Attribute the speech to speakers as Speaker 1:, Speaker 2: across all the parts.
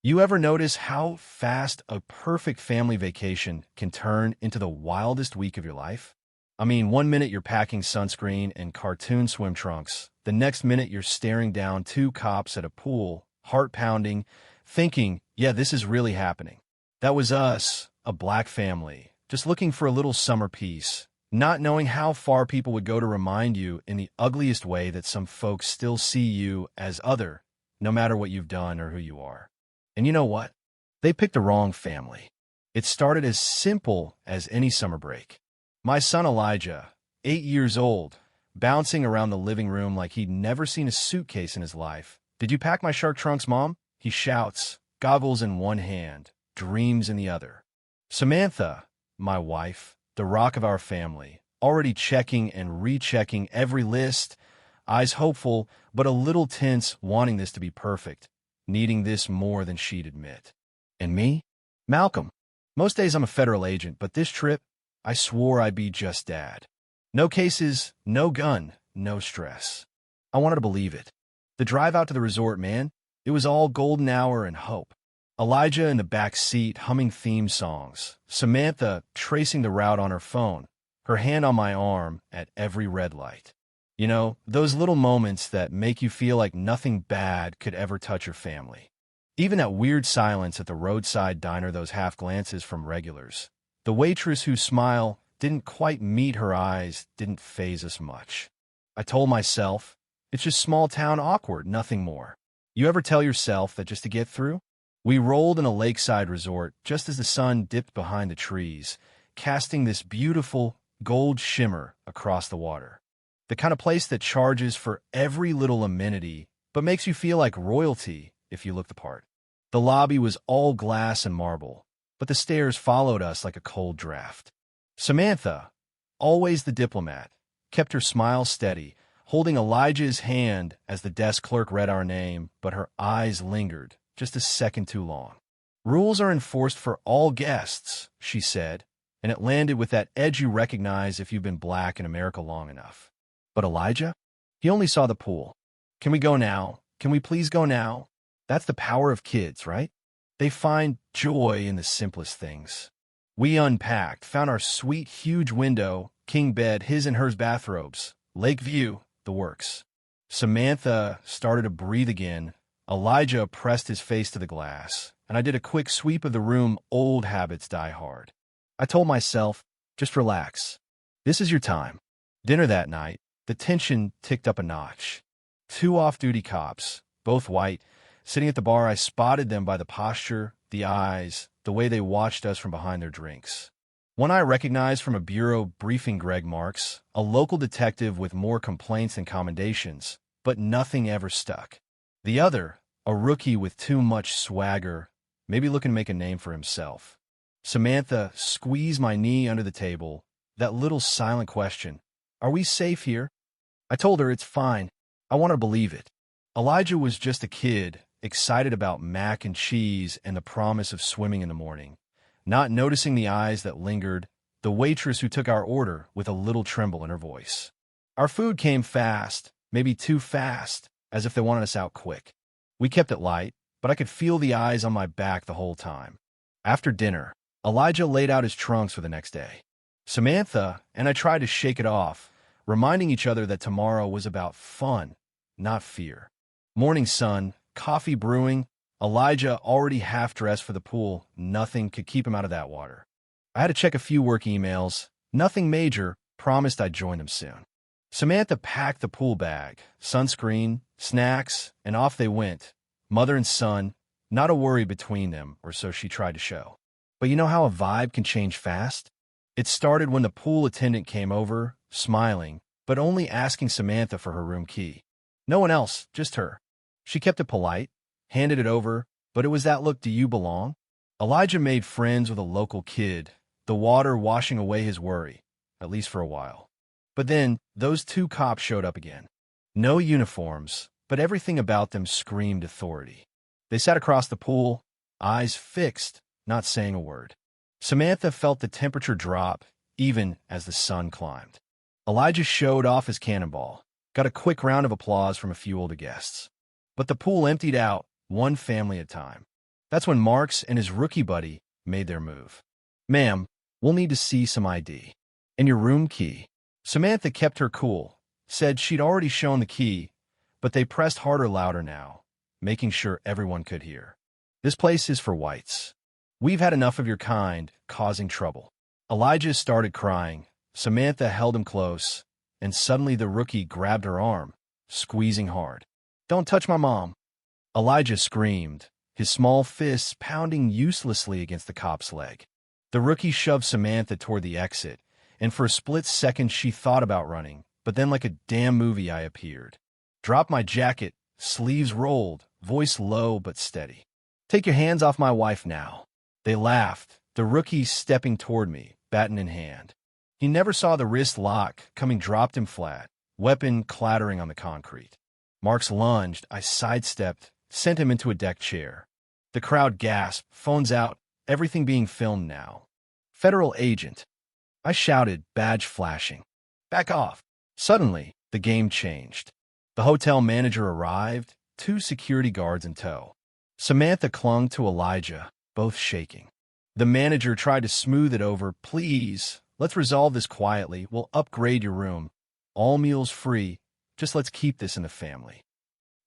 Speaker 1: You ever notice how fast a perfect family vacation can turn into the wildest week of your life? I mean, one minute you're packing sunscreen and cartoon swim trunks. The next minute you're staring down two cops at a pool, heart pounding, thinking, yeah, this is really happening. That was us, a black family, just looking for a little summer peace, not knowing how far people would go to remind you in the ugliest way that some folks still see you as other, no matter what you've done or who you are. And you know what? They picked the wrong family. It started as simple as any summer break. My son Elijah, 8 years old, bouncing around the living room like he'd never seen a suitcase in his life. "Did you pack my shark trunks, Mom?" he shouts, goggles in one hand, dreams in the other. Samantha, my wife, the rock of our family, already checking and rechecking every list, eyes hopeful, but a little tense, wanting this to be perfect, needing this more than she'd admit. And me? Malcolm. Most days I'm a federal agent, but this trip, I swore I'd be just dad. No cases, no gun, no stress. I wanted to believe it. The drive out to the resort, man, it was all golden hour and hope. Elijah in the back seat humming theme songs. Samantha tracing the route on her phone, her hand on my arm at every red light. You know, those little moments that make you feel like nothing bad could ever touch your family. Even that weird silence at the roadside diner, those half glances from regulars. The waitress whose smile didn't quite meet her eyes didn't faze us much. I told myself, it's just small town awkward, nothing more. You ever tell yourself that just to get through? We rolled in a lakeside resort just as the sun dipped behind the trees, casting this beautiful gold shimmer across the water. The kind of place that charges for every little amenity, but makes you feel like royalty if you look the part. The lobby was all glass and marble, but the stairs followed us like a cold draft. Samantha, always the diplomat, kept her smile steady, holding Elijah's hand as the desk clerk read our name, but her eyes lingered just a second too long. "Rules are enforced for all guests," she said, and it landed with that edge you recognize if you've been black in America long enough. But Elijah? He only saw the pool. "Can we go now? Can we please go now?" That's the power of kids, right? They find joy in the simplest things. We unpacked, found our sweet, huge window, king bed, his and hers bathrobes, lake view, the works. Samantha started to breathe again. Elijah pressed his face to the glass, and I did a quick sweep of the room. Old habits die hard. I told myself, just relax. This is your time. Dinner that night, the tension ticked up a notch. Two off-duty cops, both white, sitting at the bar. I spotted them by the posture, the eyes, the way they watched us from behind their drinks. One I recognized from a bureau briefing, Greg Marks, a local detective with more complaints than commendations, but nothing ever stuck. The other, a rookie with too much swagger, maybe looking to make a name for himself. Samantha squeezed my knee under the table, that little silent question, "Are we safe here?" I told her it's fine. I want to believe it. Elijah was just a kid, excited about mac and cheese and the promise of swimming in the morning, not noticing the eyes that lingered, the waitress who took our order with a little tremble in her voice. Our food came fast, maybe too fast, as if they wanted us out quick. We kept it light, but I could feel the eyes on my back the whole time. After dinner, Elijah laid out his trunks for the next day. Samantha and I tried to shake it off, reminding each other that tomorrow was about fun, not fear. Morning sun, coffee brewing, Elijah already half-dressed for the pool. Nothing could keep him out of that water. I had to check a few work emails. Nothing major, promised I'd join him soon. Samantha packed the pool bag, sunscreen, snacks, and off they went. Mother and son, not a worry between them, or so she tried to show. But you know how a vibe can change fast? It started when the pool attendant came over, smiling, but only asking Samantha for her room key. No one else, just her. She kept it polite, handed it over, but it was that look, "Do you belong?" Elijah made friends with a local kid, the water washing away his worry, at least for a while. But then, those two cops showed up again. No uniforms, but everything about them screamed authority. They sat across the pool, eyes fixed, not saying a word. Samantha felt the temperature drop, even as the sun climbed. Elijah showed off his cannonball, got a quick round of applause from a few older guests. But the pool emptied out, one family at a time. That's when Marks and his rookie buddy made their move. "Ma'am, we'll need to see some ID. And your room key." Samantha kept her cool, said she'd already shown the key, but they pressed harder louder now, making sure everyone could hear. "This place is for whites. We've had enough of your kind causing trouble." Elijah started crying. Samantha held him close, and suddenly the rookie grabbed her arm, squeezing hard. "Don't touch my mom." Elijah screamed, his small fists pounding uselessly against the cop's leg. The rookie shoved Samantha toward the exit, and for a split second she thought about running, but then like a damn movie I appeared. Dropped my jacket, sleeves rolled, voice low but steady. "Take your hands off my wife now." They laughed, the rookie stepping toward me, baton in hand. He never saw the wrist lock coming, dropped him flat, weapon clattering on the concrete. Marks lunged, I sidestepped, sent him into a deck chair. The crowd gasped, phones out, everything being filmed now. "Federal agent." I shouted, badge flashing. "Back off." Suddenly, the game changed. The hotel manager arrived, 2 security guards in tow. Samantha clung to Elijah, both shaking. The manager tried to smooth it over. "Please, let's resolve this quietly. We'll upgrade your room. All meals free. Just let's keep this in the family."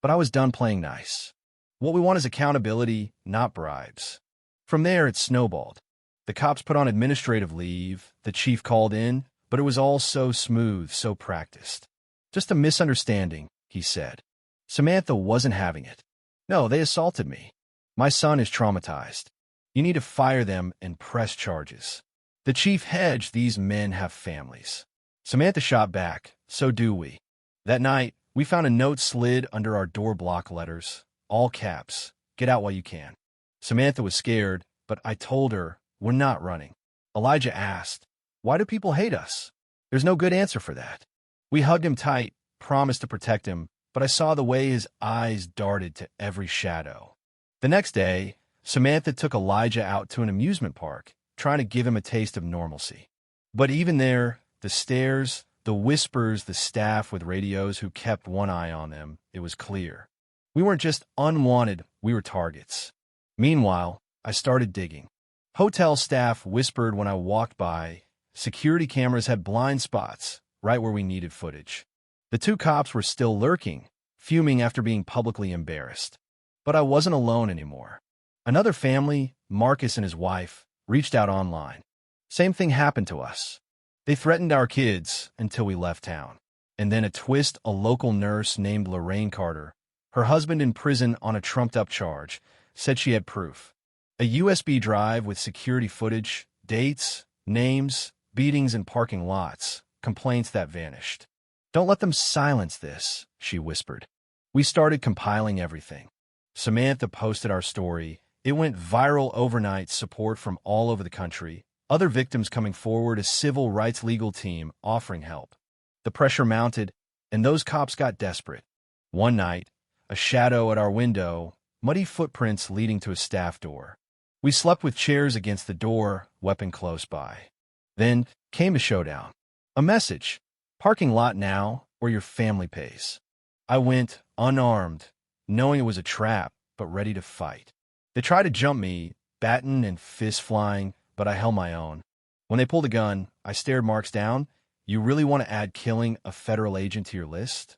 Speaker 1: But I was done playing nice. What we want is accountability, not bribes. From there, it snowballed. The cops put on administrative leave, the chief called in, but it was all so smooth, so practiced. "Just a misunderstanding," he said. Samantha wasn't having it. "No, they assaulted me. My son is traumatized. You need to fire them and press charges." The chief hedged, "These men have families." Samantha shot back, "So do we." That night, we found a note slid under our door block letters, all caps, "Get out while you can." Samantha was scared, but I told her, "We're not running." Elijah asked, "Why do people hate us?" There's no good answer for that. We hugged him tight, promised to protect him, but I saw the way his eyes darted to every shadow. The next day, Samantha took Elijah out to an amusement park, trying to give him a taste of normalcy. But even there, the stares, the whispers, the staff with radios who kept one eye on them, it was clear. We weren't just unwanted, we were targets. Meanwhile, I started digging. Hotel staff whispered when I walked by. Security cameras had blind spots, right where we needed footage. The 2 cops were still lurking, fuming after being publicly embarrassed. But I wasn't alone anymore. Another family, Marcus and his wife, reached out online. Same thing happened to us. They threatened our kids until we left town. And then a twist, a local nurse named Lorraine Carter, her husband in prison on a trumped-up charge, said she had proof. A USB drive with security footage, dates, names, beatings in parking lots, complaints that vanished. "Don't let them silence this," she whispered. We started compiling everything. Samantha posted our story. It went viral overnight, support from all over the country, other victims coming forward, a civil rights legal team offering help. The pressure mounted, and those cops got desperate. One night, a shadow at our window, muddy footprints leading to a staff door. We slept with chairs against the door, weapon close by. Then came a showdown. A message: "Parking lot now, or your family pays." I went, unarmed, knowing it was a trap, but ready to fight. They tried to jump me, baton and fist flying, but I held my own. When they pulled a gun, I stared Marks down. "You really want to add killing a federal agent to your list?"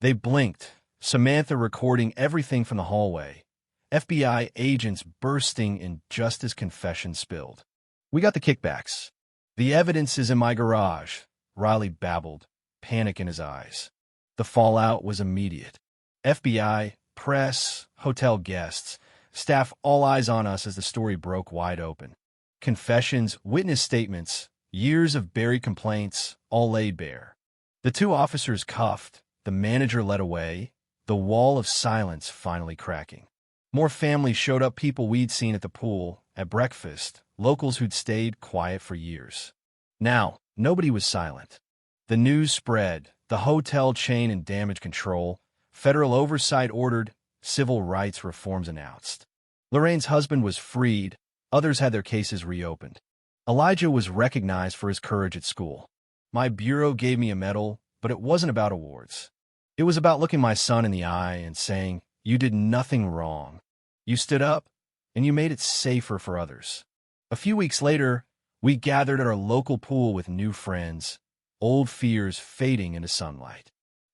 Speaker 1: They blinked, Samantha recording everything from the hallway. FBI agents bursting in just as confession spilled. "We got the kickbacks. The evidence is in my garage," Riley babbled, panic in his eyes. The fallout was immediate. FBI, press, hotel guests, staff, all eyes on us as the story broke wide open. Confessions, witness statements, years of buried complaints, all laid bare. The 2 officers cuffed, the manager led away, the wall of silence finally cracking. More families showed up, people we'd seen at the pool, at breakfast, locals who'd stayed quiet for years. Now, nobody was silent. The news spread, the hotel chain and damage control, federal oversight ordered, civil rights reforms announced. Lorraine's husband was freed, others had their cases reopened. Elijah was recognized for his courage at school. My bureau gave me a medal, but it wasn't about awards. It was about looking my son in the eye and saying, "You did nothing wrong. You stood up, and you made it safer for others. A few weeks later, we gathered at our local pool with new friends, old fears fading into sunlight.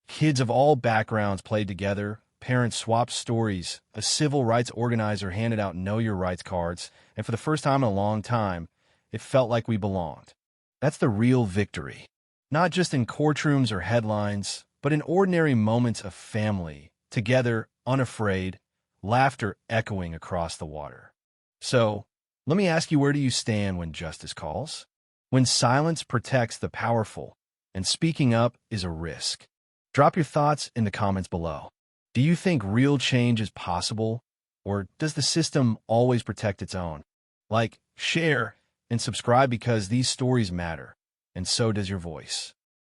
Speaker 1: Kids of all backgrounds played together, parents swapped stories, a civil rights organizer handed out Know Your Rights cards, and for the first time in a long time, it felt like we belonged. That's the real victory. Not just in courtrooms or headlines, but in ordinary moments of family, together, unafraid, laughter echoing across the water. So, let me ask you, where do you stand when justice calls? When silence protects the powerful, and speaking up is a risk. Drop your thoughts in the comments below. Do you think real change is possible, or does the system always protect its own? Like, share, and subscribe because these stories matter, and so does your voice.